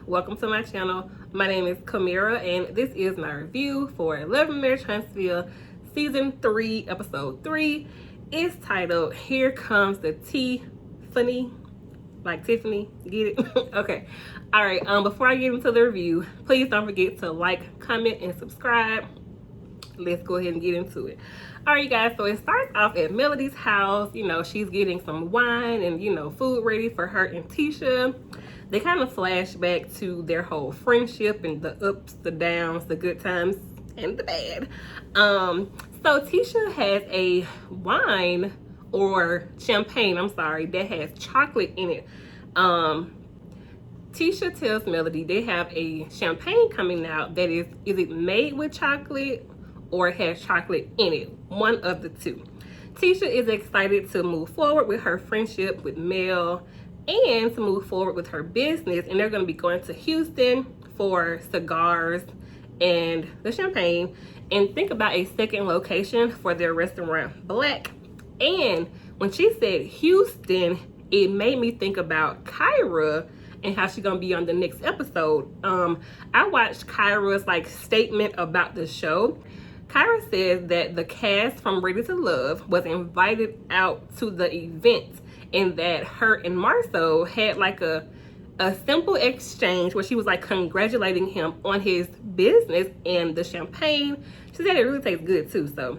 welcome to my channel. My name is KYRA and this is my review for Marriage Huntsville Season 3, Episode 3. It's titled, Here Comes the Tea-Fanny, like Tiffany, get it? Okay, all right, before I get into the review, please don't forget to like, comment, and subscribe. Let's go ahead and get into it. All right, guys, so it starts off at Melody's house. You know, she's getting some wine and, you know, food ready for her and Tisha. They kind of flash back to their whole friendship and the ups, the downs, the good times, and the bad. So Tisha has a wine or champagne, I'm sorry, that has chocolate in it. Tisha tells Melody they have a champagne coming out that is it made with chocolate or it has chocolate in it, one of the two. Tisha is excited to move forward with her friendship with Mel and to move forward with her business, and they're going to be going to Houston for cigars and the champagne, and think about a second location for their restaurant, Black. And when she said Houston, it made me think about KYRA and how she's gonna be on the next episode. I watched KYRA's statement about the show. KYRA says that the cast from Ready to Love was invited out to the event, and that her and MARSAU had a simple exchange where she was congratulating him on his business and the champagne. She said it really tastes good too. So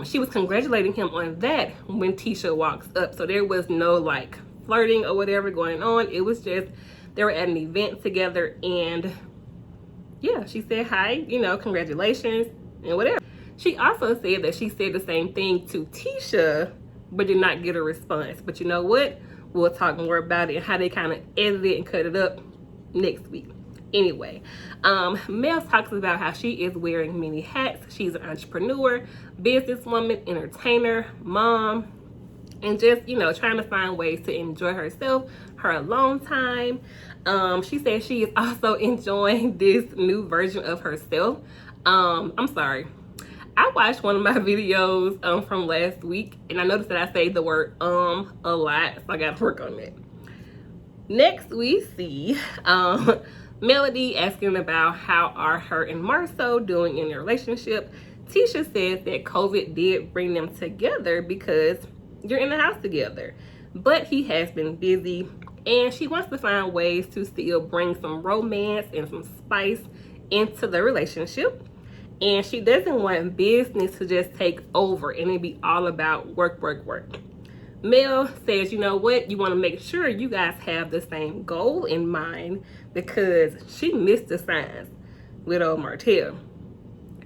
she was congratulating him on that when Tisha walks up. So there was no flirting or whatever going on. It was just they were at an event together, and yeah, she said hi, you know, congratulations and whatever. She also said that she said the same thing to Tisha but did not get a response. But you know what? We'll talk more about it and how they kind of edited it and cut it up next week. Anyway, Mel talks about how she is wearing many hats. She's an entrepreneur, businesswoman, entertainer, mom, and just, you know, trying to find ways to enjoy herself, her alone time. She says she is also enjoying this new version of herself. I'm sorry. I watched one of my videos from last week, and I noticed that I say the word a lot, so I gotta work on that. Next, we see Melody asking about how are her and MARSAU doing in their relationship. Tisha says that COVID did bring them together because you're in the house together, but he has been busy, and she wants to find ways to still bring some romance and some spice into the relationship. And she doesn't want business to just take over and it be all about work, work, work. Mel says, you know what? You want to make sure you guys have the same goal in mind, because she missed the signs with old Martell.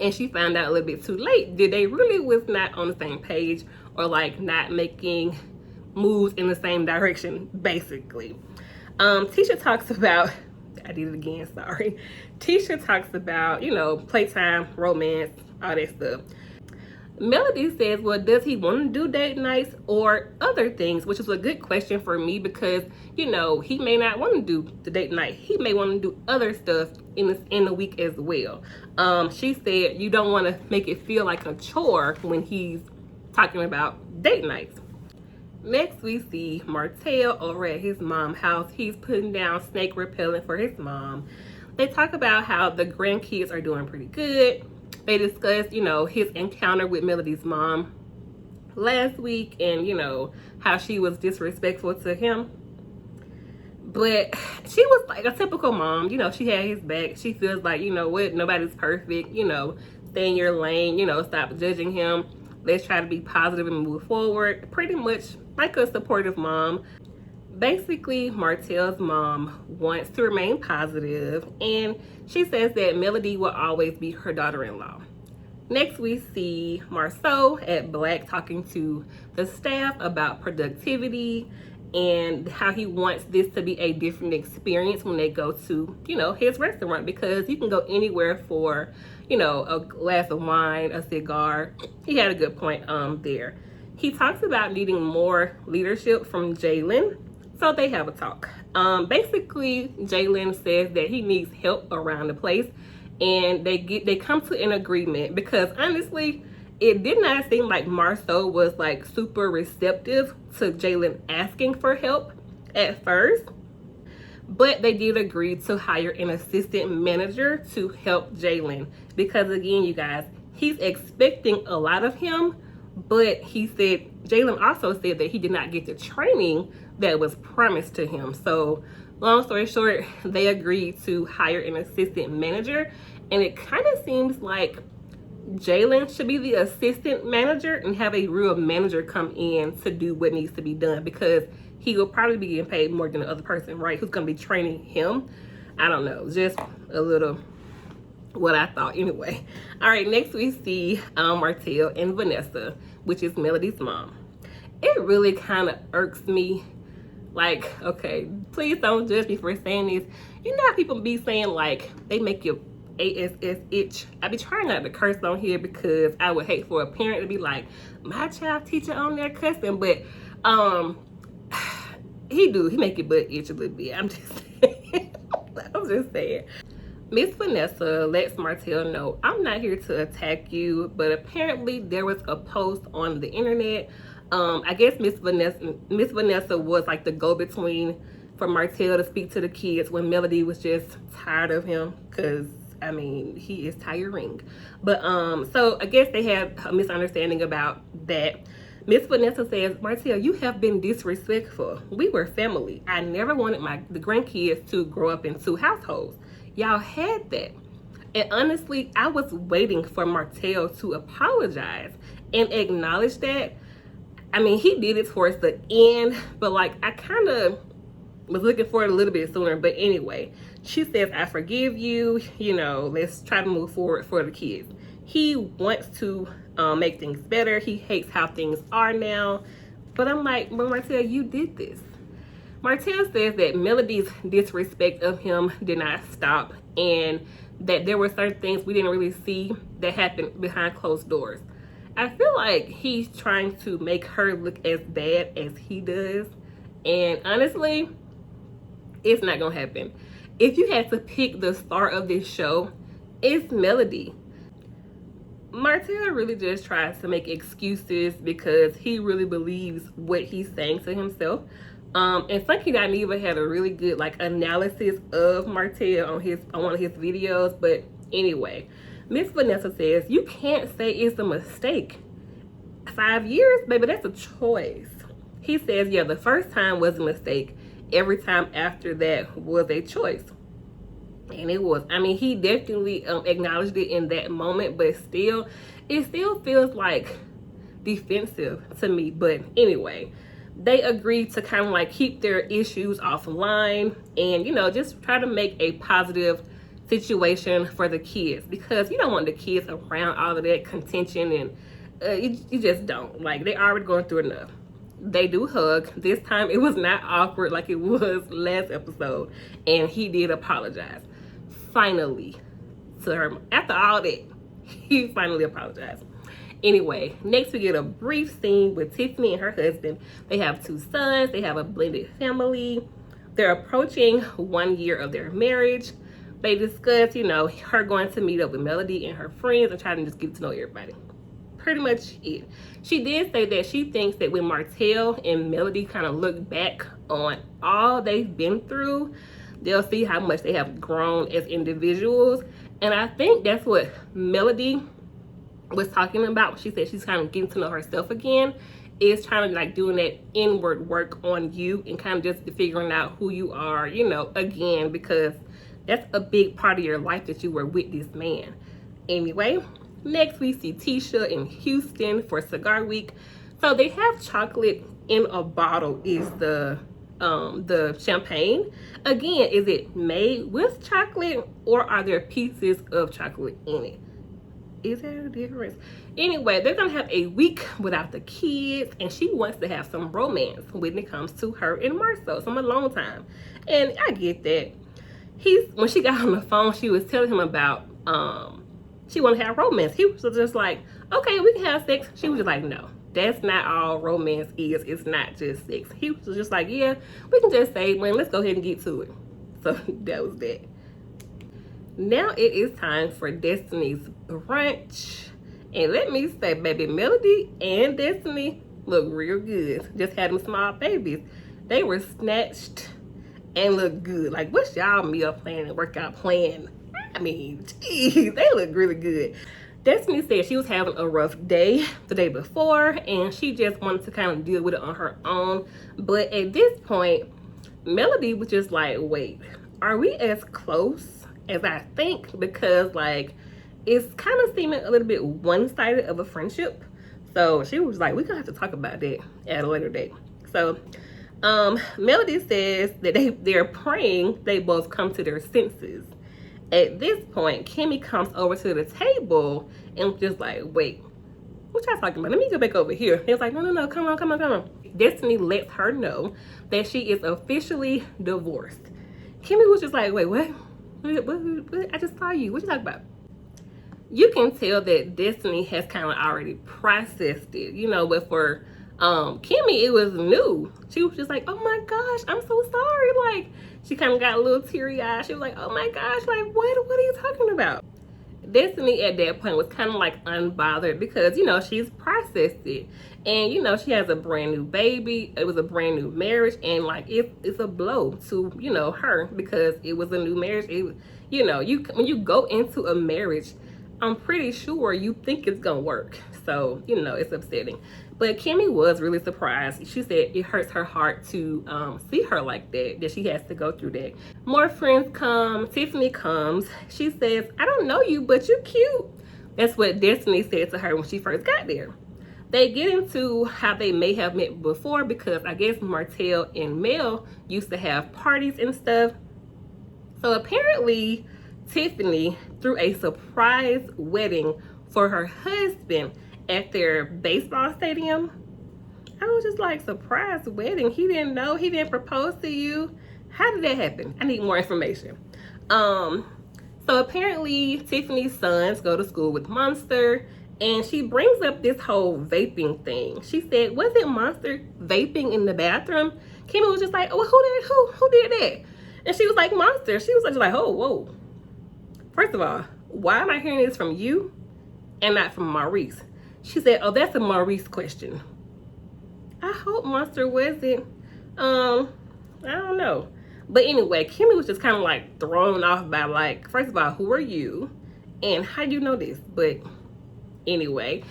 And she found out a little bit too late that they really was not on the same page, or not making moves in the same direction, basically. Tisha talks about, I did it again, sorry. Tisha talks about, you know, playtime, romance, all that stuff. Melody says, well, does he want to do date nights or other things? Which is a good question for me, because, you know, he may not want to do the date night. He may want to do other stuff in the week as well. She said you don't want to make it feel like a chore when he's talking about date nights. Next, we see Martell over at his mom's house. He's putting down snake repellent for his mom. They talk about how the grandkids are doing pretty good. They discuss, you know, his encounter with Melody's mom last week, and, you know, how she was disrespectful to him. But she was like a typical mom. You know, she had his back. She feels like, you know what, nobody's perfect. You know, stay in your lane. You know, stop judging him. Let's try to be positive and move forward. Pretty much like a supportive mom. Basically, Martell's mom wants to remain positive, and she says that Melody will always be her daughter-in-law. Next, we see MARSAU at Black talking to the staff about productivity and how he wants this to be a different experience when they go to, you know, his restaurant, because you can go anywhere for, you know, a glass of wine, a cigar. He had a good point there. He talks about needing more leadership from Jalen. So they have a talk. Basically, Jalen says that he needs help around the place, and they come to an agreement, because honestly, it did not seem like MARSAU was super receptive to Jalen asking for help at first. But they did agree to hire an assistant manager to help Jalen, because again, you guys, he's expecting a lot of him, but he said, Jalen also said that he did not get the training that was promised to him. So long story short, they agreed to hire an assistant manager, and it kind of seems like Jalen should be the assistant manager and have a real manager come in to do what needs to be done, because he will probably be getting paid more than the other person, right? Who's going to be training him. I don't know, just a little what I thought anyway. All right, next we see Martell and Vanessa, which is Melody's mom. It really kind of irks me. Like, okay, please don't judge me for saying this. You know how people be saying like they make your ASS itch? I be trying not to curse on here because I would hate for a parent to be like, my child teacher on there cussing, but he make your butt itch a little bit. I'm just saying. I'm just saying. Miss Vanessa lets Martell know, I'm not here to attack you, but apparently there was a post on the internet. I guess Miss Vanessa was like the go-between for Martell to speak to the kids when Melody was just tired of him, because I mean, he is tiring. But so I guess they had a misunderstanding about that. Miss Vanessa says, Martell, you have been disrespectful. We were family. I never wanted the grandkids to grow up in two households. Y'all had that. And honestly, I was waiting for Martell to apologize and acknowledge that. I mean, he did it towards the end, but like I kind of was looking for it a little bit sooner. But anyway, she says, I forgive you. You know, let's try to move forward for the kids. He wants to make things better. He hates how things are now. But I'm like, but Martell, you did this. Martell says that Melody's disrespect of him did not stop, and that there were certain things we didn't really see that happened behind closed doors. I feel like he's trying to make her look as bad as he does, and honestly, it's not gonna happen. If you had to pick the star of this show, it's Melody. Martell really just tries to make excuses because he really believes what he's saying to himself. And Funky Dineva had a really good like analysis of Martell on one of his videos. But anyway, Miss Vanessa says, you can't say it's a mistake. 5 years, baby, that's a choice. He says, yeah, the first time was a mistake. Every time after that was a choice. And it was. I mean, he definitely acknowledged it in that moment, but still, it still feels like defensive to me. But anyway, they agreed to kind of like keep their issues offline and, you know, just try to make a positive situation for the kids, because you don't want the kids around all of that contention, and you just don't. Like, they already going through enough. They do hug. This time it was not awkward like it was last episode, and he did apologize. Finally, to her, after all that, he finally apologized. Anyway, next we get a brief scene with Tiffany and her husband. They have 2 sons. They have a blended family. They're approaching 1 year of their marriage. They discuss, you know, her going to meet up with Melody and her friends and trying to just get to know everybody. Pretty much it. She did say that she thinks that when Martell and Melody kind of look back on all they've been through, they'll see how much they have grown as individuals. And I think that's what Melody was talking about. She said she's kind of getting to know herself again, is trying to like doing that inward work on you and kind of just figuring out who you are, you know, again, because that's a big part of your life that you were with this man. Anyway, next we see Tisha in Houston for Cigar Week. So they have chocolate in a bottle is the champagne. Again, is it made with chocolate or are there pieces of chocolate in it? Is there a difference? Anyway, they're gonna have a week without the kids, and she wants to have some romance when it comes to her and MARSAU, some alone time. And I get that. When she got on the phone, she was telling him about she wanted to have romance. He was just like, okay, we can have sex. She was just like, no, that's not all romance is. It's not just sex. He was just like, yeah, we can just say, man, let's go ahead and get to it. So that was that. Now it is time for Destiny's brunch. And let me say, baby, Melody and Destiny look real good. Just had them small babies. They were snatched and look good. Like, what's y'all meal plan and workout plan? I mean, geez, they look really good. Destiny said she was having a rough day the day before, and she just wanted to kind of deal with it on her own. But at this point, Melody was just like, wait, are we as close as I think? Because, like, it's kind of seeming a little bit one-sided of a friendship. So she was like, we're gonna have to talk about that at a later date. So Melody says that they're praying they both come to their senses. At this point, Kimmy comes over to the table and just like, wait, what y'all talking about? Let me go back over here. It's like, no, come on. Destiny lets her know that she is officially divorced. Kimmy was just like, wait, what? I just saw you. What you talking about? You can tell that Destiny has kind of already processed it, you know, but for Kimmy, it was new. She was just like, oh my gosh, I'm so sorry. Like, she kind of got a little teary-eyed. She was like, oh my gosh, like, what are you talking about? Destiny at that point was kind of like unbothered because, you know, she's processed it. And, you know, she has a brand new baby. It was a brand new marriage. And, like, it's a blow to, you know, her because it was a new marriage. It, you know, when you go into a marriage, I'm pretty sure you think it's gonna work. So, you know, it's upsetting. But Kimmy was really surprised. She said it hurts her heart to see her like that she has to go through that. More friends come. Tiffany comes. She says, I don't know you, but you're cute. That's what Destiny said to her when she first got there. They get into how they may have met before because I guess Martell and Mel used to have parties and stuff. So apparently Tiffany threw a surprise wedding for her husband at their baseball stadium. I was just like, surprise wedding? He didn't know? He didn't propose to you? How did that happen? I need more information. So apparently Tiffany's sons go to school with Monster, and she brings up this whole vaping thing. She said, was it Monster vaping in the bathroom? Kimmy was just like, oh, who did that? And she was like, Monster. She was just like, oh, whoa. First of all, why am I hearing this from you and not from Maurice? She said, oh, that's a Maurice question. I hope Monster wasn't. I don't know. But anyway, Kimmy was just kind of like thrown off by like, first of all, who are you? And how do you know this? But anyway,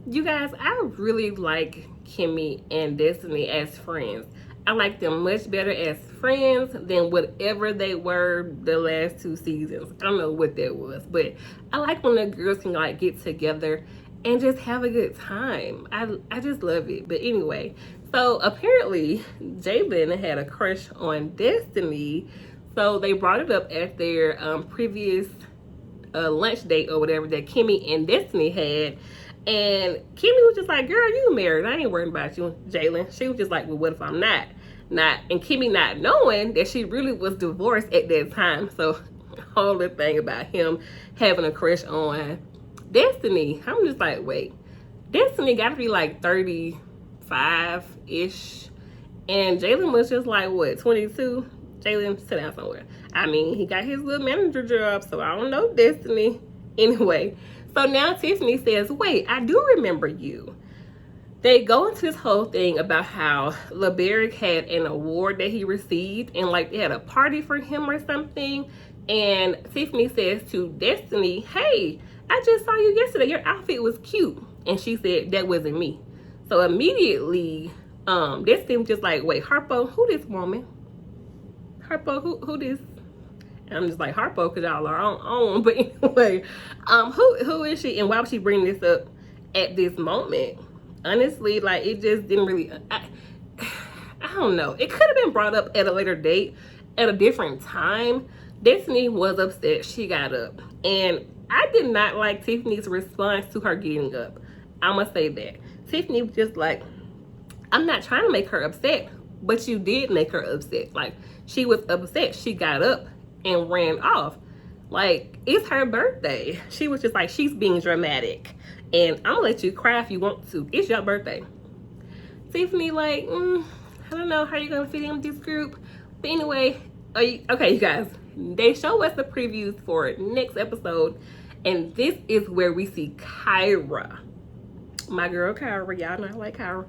you guys, I really like Kimmy and Destiny as friends. I like them much better as friends than whatever they were the last 2 seasons. I don't know what that was, but I like when the girls can like get together and just have a good time. I just love it. But anyway, so apparently Jalen had a crush on Destiny, so they brought it up at their previous lunch date or whatever that Kimmy and Destiny had. And Kimmy was just like, girl, you married. I ain't worried about you, Jalen. She was just like, well, what if I'm not? And Kimmy not knowing that she really was divorced at that time. So whole little thing about him having a crush on Destiny, I'm just like, wait, Destiny got to be like 35-ish. And Jalen was just like, what, 22? Jalen, sit down somewhere. I mean, he got his little manager job, so I don't know Destiny. Anyway, so now Tiffany says, wait, I do remember you. They go into this whole thing about how LeBerick had an award that he received, and like they had a party for him or something. And Tiffany says to Destiny, hey, I just saw you yesterday. Your outfit was cute. And she said, that wasn't me. So immediately, Destiny was just like, wait, Harpo, who this woman? Harpo, who this? And I'm just like, Harpo, because y'all are on. But anyway, who is she? And why would she bring this up at this moment? Honestly, like, it just didn't really, I don't know. It could have been brought up at a later date, at a different time. Destiny was upset. She got up. And I did not like Tiffany's response to her getting up. I'm going to say that. Tiffany was just like, I'm not trying to make her upset, but you did make her upset. Like, she was upset. She got up and ran off. Like, it's her birthday. She was just like, she's being dramatic. And I'm gonna let you cry if you want to. It's your birthday. Tiffany like, I don't know how you're gonna fit in with this group. But anyway, okay, you guys. They show us the previews for next episode. And this is where we see KYRA. My girl KYRA, y'all know I like KYRA.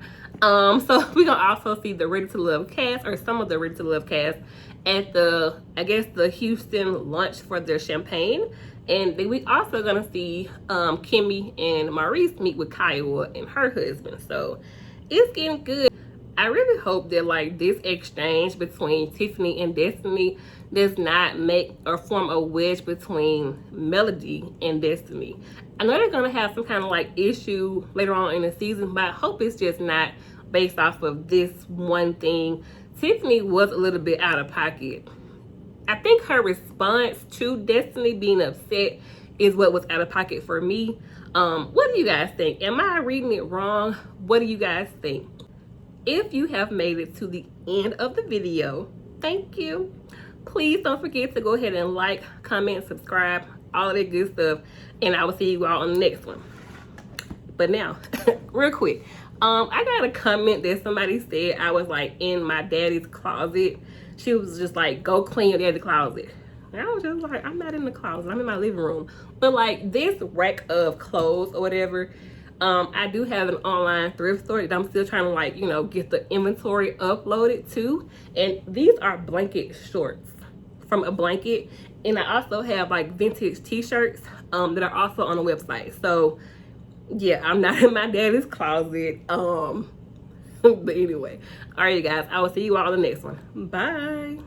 So we're gonna also see the Ready to Love cast, or some of the Ready to Love cast, at the, I guess, the Houston lunch for their champagne. And then we also gonna see Kimmy and Maurice meet with Kyle and her husband. So it's getting good. I really hope that like this exchange between Tiffany and Destiny does not make or form a wedge between Melody and Destiny. I know they're gonna have some kind of like issue later on in the season, but I hope it's just not based off of this one thing. Tiffany was a little bit out of pocket. I think her response to Destiny being upset is what was out of pocket for me. What do you guys think? Am I reading it wrong? What do you guys think? If you have made it to the end of the video, thank you. Please don't forget to go ahead and like, comment, subscribe, all that good stuff. And I will see you all on the next one. But now, real quick, I got a comment that somebody said I was like in my daddy's closet. She was just like, go clean your daddy's closet. And I was just like, I'm not in the closet, I'm in my living room. But like this rack of clothes or whatever, I do have an online thrift store that I'm still trying to like, you know, get the inventory uploaded to. And these are blanket shorts from a blanket. And I also have like vintage t-shirts that are also on the website. So yeah, I'm not in my daddy's closet. But anyway, all right, you guys, I will see you all in the next one. Bye.